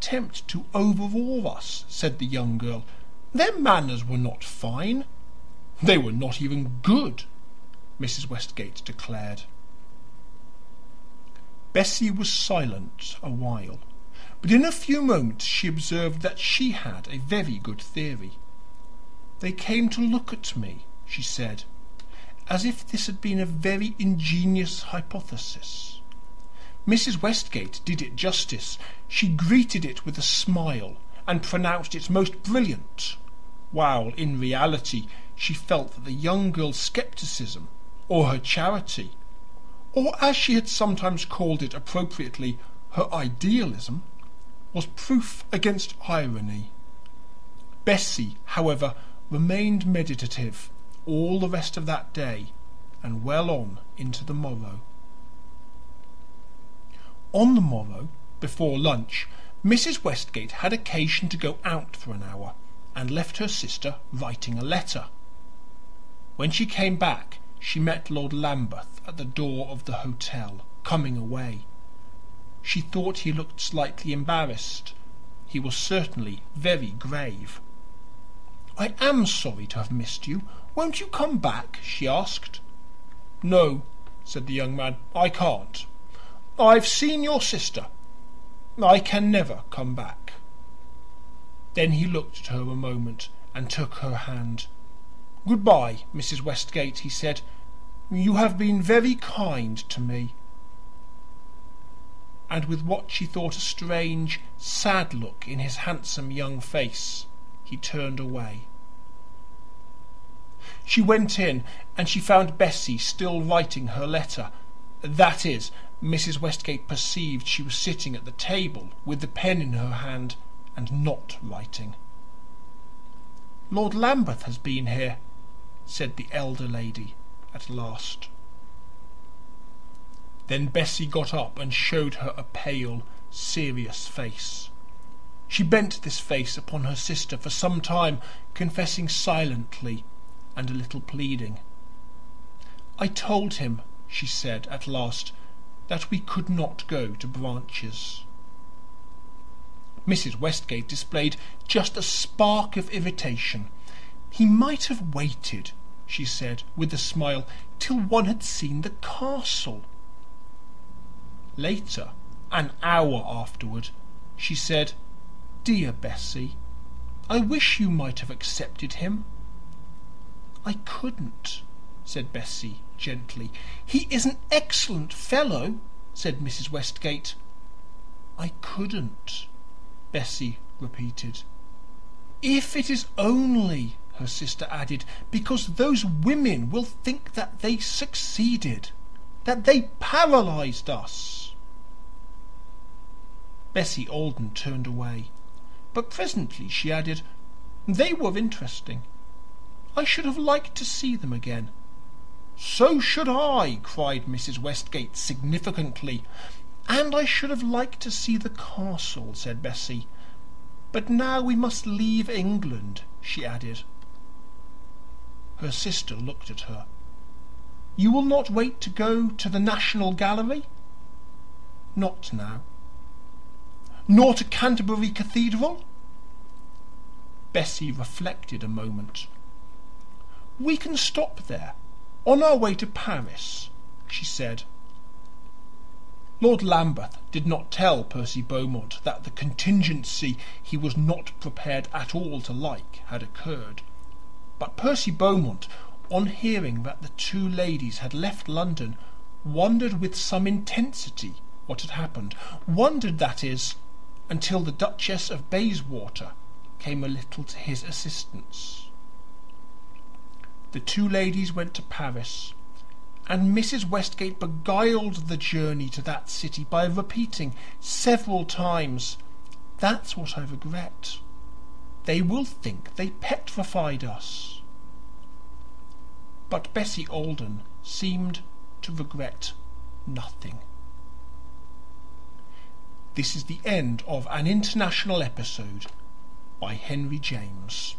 attempt to overawe us," said the young girl. "Their manners were not fine. They were not even good," Mrs. Westgate declared. Bessie was silent a while, but in a few moments she observed that she had a very good theory. "They came to look at me," she said, as if this had been a very ingenious hypothesis. Mrs. Westgate did it justice. She greeted it with a smile and pronounced it most brilliant, while in reality she felt that the young girl's scepticism, or her charity, or as she had sometimes called it appropriately, her idealism, was proof against irony. Bessie, however, remained meditative all the rest of that day and well on into the morrow. On the morrow, before lunch, Mrs. Westgate had occasion to go out for an hour and left her sister writing a letter. When she came back, she met Lord Lambeth at the door of the hotel, coming away. She thought he looked slightly embarrassed. He was certainly very grave. "I am sorry to have missed you. Won't you come back?" she asked. "No," said the young man, "I can't. I've seen your sister. I can never come back." Then he looked at her a moment and took her hand. "Good-bye, Mrs. Westgate," he said. "You have been very kind to me." And with what she thought a strange, sad look in his handsome young face, he turned away. She went in, and she found Bessie still writing her letter. That is, Mrs. Westgate perceived she was sitting at the table with the pen in her hand and not writing. "Lord Lambeth has been here," said the elder lady at last. Then Bessie got up and showed her a pale, serious face. She bent this face upon her sister for some time, confessing silently and a little pleading. "I told him," she said at last, "that we could not go to Branches." Mrs. Westgate displayed just a spark of irritation. "He might have waited," she said, with a smile, "till one had seen the castle." Later, an hour afterward, she said, "Dear Bessie, I wish you might have accepted him." "I couldn't," said Bessie gently. "He is an excellent fellow," said Mrs. Westgate. "I couldn't," Bessie repeated. "If it is only," her sister added, "because those women will think that they succeeded, that they paralyzed us." Bessie Alden turned away, but presently she added, "They were interesting. I should have liked to see them again." "So should I," cried Mrs. Westgate significantly. "And I should have liked to see the castle," said Bessie. "But now we must leave England," she added. Her sister looked at her. "You will not wait to go to the National Gallery?" "Not now." "Nor to Canterbury Cathedral?" Bessie reflected a moment. "We can stop there, on our way to Paris," she said. Lord Lambeth did not tell Percy Beaumont that the contingency he was not prepared at all to like had occurred, but Percy Beaumont, on hearing that the two ladies had left London, wondered with some intensity what had happened, wondered, that is, until the Duchess of Bayswater came a little to his assistance. The two ladies went to Paris, and Mrs. Westgate beguiled the journey to that city by repeating several times, "That's what I regret. They will think they petrified us." But Bessie Alden seemed to regret nothing. This is the end of An International Episode by Henry James.